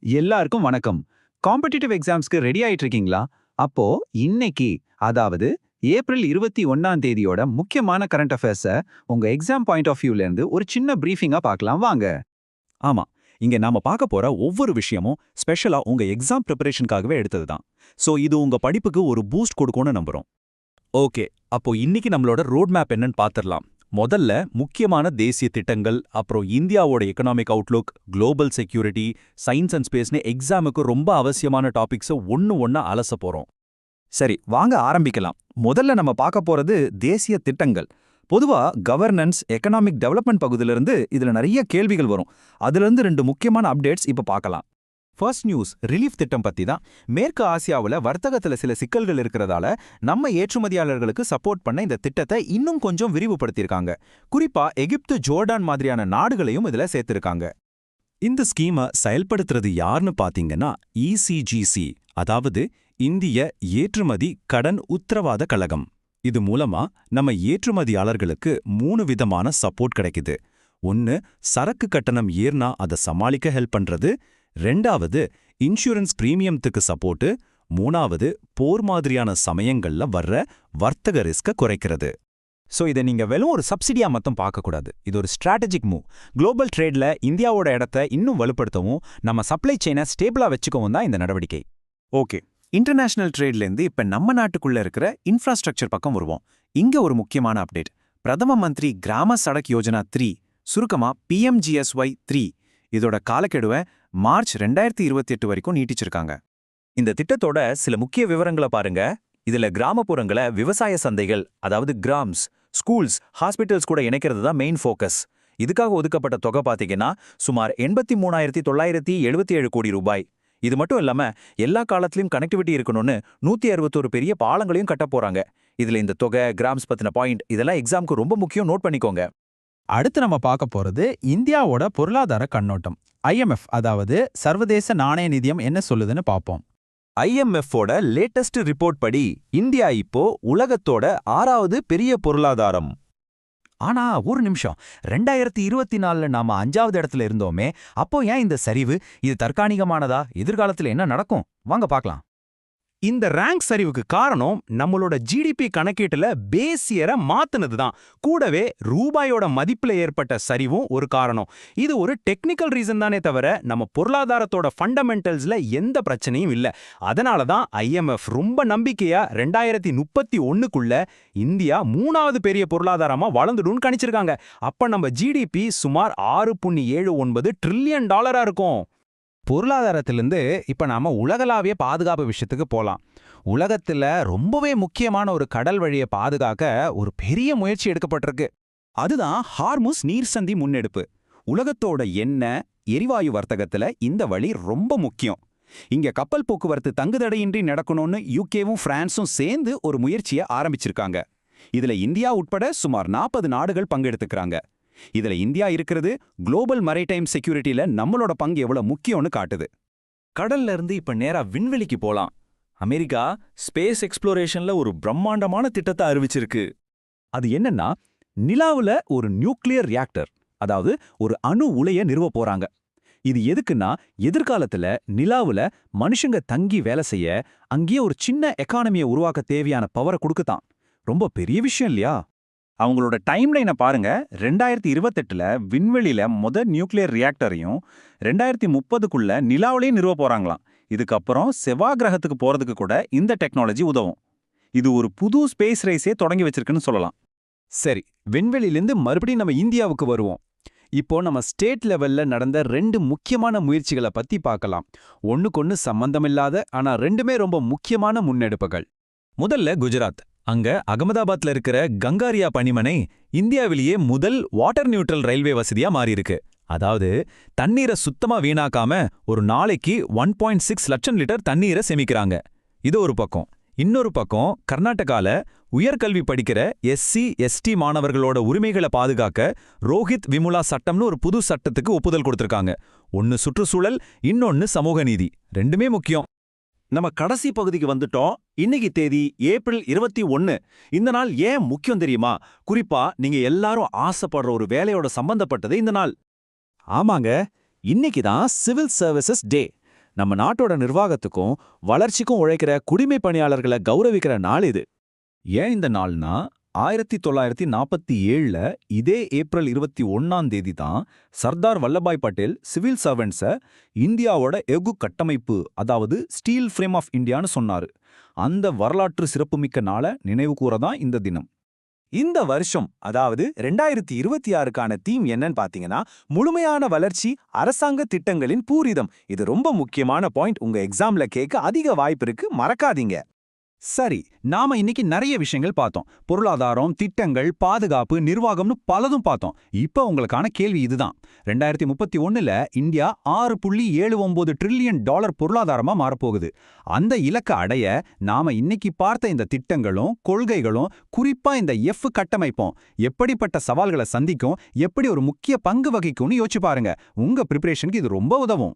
எல்லாருக்கும் வணக்கம். Competitive எக்ஸாம்ஸ்க்கு ready ஆயிட்டு இருக்கீங்களா? அப்போ இன்னைக்கு, அதாவது ஏப்ரல் 21ஆம் தேதியோட முக்கியமான கரண்ட் அஃபேர்ஸ உங்க எக்ஸாம் பாயிண்ட் ஆஃப் வியூல இருந்து ஒரு சின்ன பிரீஃபிங்கா பார்க்கலாம் வாங்க. ஆமா. இங்க நாம பார்க்க போற ஒவ்வொரு விஷயமும் ஸ்பெஷலா உங்க எக்ஸாம் ப்ரிப்பரேஷனுக்காகவே எடுத்தது தான். சோ இது உங்க படிப்புக்கு ஒரு பூஸ்ட் கொடுக்கும்னு நம்புறோம். ஓகே, அப்போ இன்னைக்கு நம்மளோட ரோட் மேப் என்னன்னு பார்த்துடலாம். முதல்ல முக்கியமான தேசிய திட்டங்கள், அப்புறம் இந்தியாவோட economic outlook, global security, science and ஸ்பேஸ்னு எக்ஸாமுக்கு ரொம்ப அவசியமான டாபிக்ஸை ஒண்ணா அலச போறோம். சரி, வாங்க ஆரம்பிக்கலாம். முதல்ல நம்ம பார்க்க போறது தேசிய திட்டங்கள். பொதுவா கவர்னன்ஸ், எக்கனாமிக் டெவலப்மெண்ட் பகுதியிலிருந்து இதுல நிறைய கேள்விகள் வரும். அதிலிருந்து ரெண்டு முக்கியமான அப்டேட்ஸ் இப்ப பார்க்கலாம். ஃபர்ஸ்ட் நியூஸ் ரிலீஃப் திட்டம் பத்தி தான். மேற்கு ஆசியாவில் வர்த்தகத்துல சில சிக்கல்கள் இருக்கிறதால நம்ம ஏற்றுமதியாளர்களுக்கு சப்போர்ட் பண்ண இந்த திட்டத்தை இன்னும் கொஞ்சம் விரிவுபடுத்தியிருக்காங்க. குறிப்பா எகிப்து, ஜோர்டான் மாதிரியான நாடுகளையும் இதுல சேர்த்திருக்காங்க. இந்த ஸ்கீமை செயல்படுத்துறது யாருன்னு பாத்தீங்கன்னா இசிஜிசி, அதாவது இந்திய ஏற்றுமதி கடன் உத்தரவாத கழகம். இது மூலமா நம்ம ஏற்றுமதியாளர்களுக்கு 3 விதமான சப்போர்ட் கிடைக்குது. ஒன்னு, சரக்கு கட்டணம் ஏறினா அதை சமாளிக்க ஹெல்ப் பண்றது. ரெண்டாவது, இன்சூரன்ஸ் பிரீமியத்துக்கு சப்போர்ட்டு. மூணாவது, போர் மாதிரியான சமயங்கள்ல வர்ற வர்த்தக ரிஸ்க குறைக்கிறது. சோ இதை நீங்க வெறும் ஒரு சப்சிடியா மட்டும் பார்க்கக்கூடாது. இது ஒரு ஸ்ட்ராட்டஜிக் மூவ். குளோபல் ட்ரேட்ல இந்தியாவோட இடத்தை இன்னும் வலுப்படுத்தவும், நம்ம சப்ளை செயினை ஸ்டேபிளா வச்சுக்கவும் தான் இந்த நடவடிக்கை. ஓகே, இன்டர்நேஷனல் ட்ரேட்லேருந்து இப்ப நம்ம நாட்டுக்குள்ள இருக்கிற இன்ஃப்ராஸ்ட்ரக்சர் பக்கம் வருவோம். இங்க ஒரு முக்கியமான அப்டேட். பிரதம மந்திரி கிராம சடக் யோஜனா 3, சுருக்கமா PMGSY 3, இதோட காலக்கெடுவை மார்ச் 2028 வரைக்கும் நீட்டிச்சிருக்காங்க. இந்த திட்டத்தோட சில முக்கிய விவரங்களை பாருங்க. இதுல கிராமப்புறங்களை விவசாய சந்தைகள், அதாவது கிராம்ஸ், ஸ்கூல்ஸ், ஹாஸ்பிட்டல்ஸ் கூட இணைக்கிறது தான் மெயின் ஃபோக்கஸ். இதுக்காக ஒதுக்கப்பட்ட தொகை பாத்தீங்கன்னா சுமார் 83,977 கோடி ரூபாய். இது மட்டும் இல்லாம எல்லா காலத்திலும் கனெக்டிவிட்டி இருக்கணும்னு 161 பெரிய பாலங்களையும் கட்ட போறாங்க. இதுல இந்த தொகை, கிராம்ஸ் பத்தின பாயிண்ட் இதெல்லாம் எக்ஸாம்க்கு ரொம்ப முக்கியம், நோட் பண்ணிக்கோங்க. அடுத்து நம்ம பார்க்க போறது இந்தியாவோட பொருளாதார கண்ணோட்டம். IMF, அதாவது சர்வதேச நாணய நிதியம் என்ன சொல்லுதுன்னு பார்ப்போம். IMF-ஓட லேட்டஸ்ட் ரிப்போர்ட் படி இந்தியா இப்போ உலகத்தோட 6வது பெரிய பொருளாதாரம். ஆனா ஒரு நிமிஷம், 2024ல நாம 5வது இடத்துல இருந்தோமே, அப்போ ஏன் இந்த சரிவு? இது தற்காலிகமானதா? எதிர்காலத்துல என்ன நடக்கும்? வாங்க பார்க்கலாம். இந்த ரேங்க் சரிவுக்கு காரணம் நம்மளோட ஜிடிபி கணக்கீட்டுல பேஸ் இயரை மாத்துனது தான். கூடவே ரூபாயோட மதிப்புல ஏற்பட்ட சரிவும் ஒரு காரணம். இது ஒரு டெக்னிக்கல் ரீசன் தானே தவிர நம்ம பொருளாதாரத்தோட ஃபண்டமெண்டல்ஸ்ல எந்த பிரச்சனையும் இல்ல. அதனால தான் IMF ரொம்ப நம்பிக்கையா 2031க்குள்ள இந்தியா 3வது பெரிய பொருளாதாரமா வளர்ந்துடும்னு கணிச்சிருக்காங்க. அப்ப நம்ம ஜிடிபி சுமார் $6.79 ட்ரில்லியன் இருக்கும். பொருளாதாரத்திலிருந்து இப்ப நாம உலகளாவிய பாதுகாப்பு விஷயத்துக்கு போலாம். உலகத்துல ரொம்பவே முக்கியமான ஒரு கடல் வழியை பாதுகாக்க ஒரு பெரிய முயற்சி எடுக்கப்பட்டிருக்கு. அதுதான் ஹார்முஸ் நீர்சந்தி முன்னெடுப்பு. உலகத்தோட எண்ணெய், எரிவாயு வர்த்தகத்துல இந்த வழி ரொம்ப முக்கியம். இங்க கப்பல் போக்குவரத்து தங்குதடையின்றி நடக்கணும்னு யுகேவும் பிரான்ஸும் சேர்ந்து ஒரு முயற்சியை ஆரம்பிச்சிருக்காங்க. இதுல இந்தியா உட்பட சுமார் 40 நாடுகள் பங்கெடுத்துக்கிறாங்க. இதுல இந்தியா இருக்கிறது குளோபல் மரைடைம் செக்யூரிட்டில நம்மளோட பங்கு எவ்வளவு முக்கியம்னு காட்டுது. கடல்ல இருந்து இப்ப நேரா விண்வெளிக்கு போலாம். அமெரிக்கா ஸ்பேஸ் எக்ஸ்ப்ளோரேஷன்ல ஒரு பிரம்மாண்டமான திட்டத்தை அறிவிச்சிருக்கு. அது என்னன்னா, நிலாவுல ஒரு நியூக்ளியர் ரியாக்டர், அதாவது ஒரு அணு உலைய நிறுவ போறாங்க. இது எதுக்குன்னா, எதிர்காலத்துல நிலாவுல மனுஷங்க தங்கி வேலை செய்ய, அங்கேயே ஒரு சின்ன எக்கானமியை உருவாக்க தேவையான பவரை கொடுக்கத்தான். ரொம்ப பெரிய விஷயம் இல்லையா? அவங்களோட டைம்லைனை பாருங்க. 2028ல விண்வெளியில நியூக்ளியர் ரியாக்டரையும் 2030க்குள்ள நிலாவிலையும் நிறுவ போறாங்களாம். இதுக்கப்புறம் செவ்வாய் கிரகத்துக்கு போறதுக்கு கூட இந்த டெக்னாலஜி உதவும். இது ஒரு புது ஸ்பேஸ் ரேஸே தொடங்கி வச்சிருக்குன்னு சொல்லலாம். சரி, விண்வெளியிலிருந்து மறுபடியும் நம்ம இந்தியாவுக்கு வருவோம். இப்போ நம்ம ஸ்டேட் லெவல்ல நடந்த 2 முக்கியமான முயற்சிகளை பத்தி பார்க்கலாம். ஒண்ணுக்கொன்னு சம்பந்தமில்லாத, ஆனா ரெண்டுமே ரொம்ப முக்கியமான முன்னெடுப்புகள். முதல்ல குஜராத். அங்க அகமதாபாத்ல இருக்கிற கங்காரியா பனிமனை இந்தியாவிலேயே முதல் வாட்டர் நியூட்ரல் ரயில்வே வசதியா மாறியிருக்கு. அதாவது தண்ணீரை சுத்தமா வீணாக்காம ஒரு நாளைக்கு 1.6 லட்சம் லிட்டர் தண்ணீரை சேமிக்கிறாங்க. இது ஒரு பக்கம். இன்னொரு பக்கம், கர்நாடகால உயர்கல்வி படிக்கிற SC/ST மாணவர்களோட உரிமைகளை பாதுகாக்க ரோஹித் விமுலா சட்டம்னு ஒரு புது சட்டத்துக்கு ஒப்புதல் கொடுத்திருக்காங்க. ஒன்னு சுற்றுச்சூழல், இன்னொன்னு சமூக நீதி. ரெண்டுமே முக்கியம். நம்ம கடைசி பகுதிக்கு வந்துட்டோம். இன்னைக்கு தேதி ஏப்ரல் 21. இந்த நாள் ஏன் முக்கியம் தெரியுமா? குறிப்பா நீங்க எல்லாரும் ஆசைப்படுற ஒரு வேலையோட சம்பந்தப்பட்டது இந்த நாள். ஆமாங்க, இன்னைக்கு தான் சிவில் சர்வீசஸ் டே. நம்ம நாட்டோட நிர்வாகத்துக்கும் வளர்ச்சிக்கும் உழைக்கிற குடிமைப் பணியாளர்களை கௌரவிக்கிற நாள் இது. ஏன் இந்த நாள்னா 1947ல இதே ஏப்ரல் 21ஆம் தேதி தான் சர்தார் வல்லபாய் பட்டேல் சிவில் சர்வெண்ட்ஸை இந்தியாவோட எஃகு கட்டமைப்பு, அதாவது ஸ்டீல் ஃப்ரேம் ஆஃப் இந்தியான்னு சொன்னாரு. அந்த வரலாற்று சிறப்புமிக்க நாளை நினைவு கூறதான் இந்த தினம். இந்த வருஷம், அதாவது 2026க்கான தீம் என்னன்னு பாத்தீங்கன்னா, முழுமையான வளர்ச்சி, அரசாங்க திட்டங்களின் பூரிதம். இது ரொம்ப முக்கியமான பாயிண்ட். உங்க எக்ஸாம்ல கேட்க அதிக வாய்ப்பு இருக்கு, மறக்காதீங்க. சரி, நாம இன்னைக்கு நிறைய விஷயங்கள் பார்த்தோம். பொருளாதாரம், திட்டங்கள், பாதுகாப்பு, நிர்வாகம்னு பலதும் பார்த்தோம். இப்ப உங்களுக்கான கேள்வி இதுதான். 2031ல இந்தியா $6.79 ட்ரில்லியன் பொருளாதாரமா மாறப்போகுது. அந்த இலக்கை அடைய நாம இன்னைக்கு பார்த்த இந்த திட்டங்களும் கொள்கைகளும், குறிப்பா இந்த எஃப் கட்டமைப்பும் எப்படிப்பட்ட சவால்களை சந்திக்கும், எப்படி ஒரு முக்கிய பங்கு வகிக்கும்னு யோசிச்சு பாருங்க. உங்க ப்ரிப்பரேஷனுக்கு இது ரொம்ப உதவும்.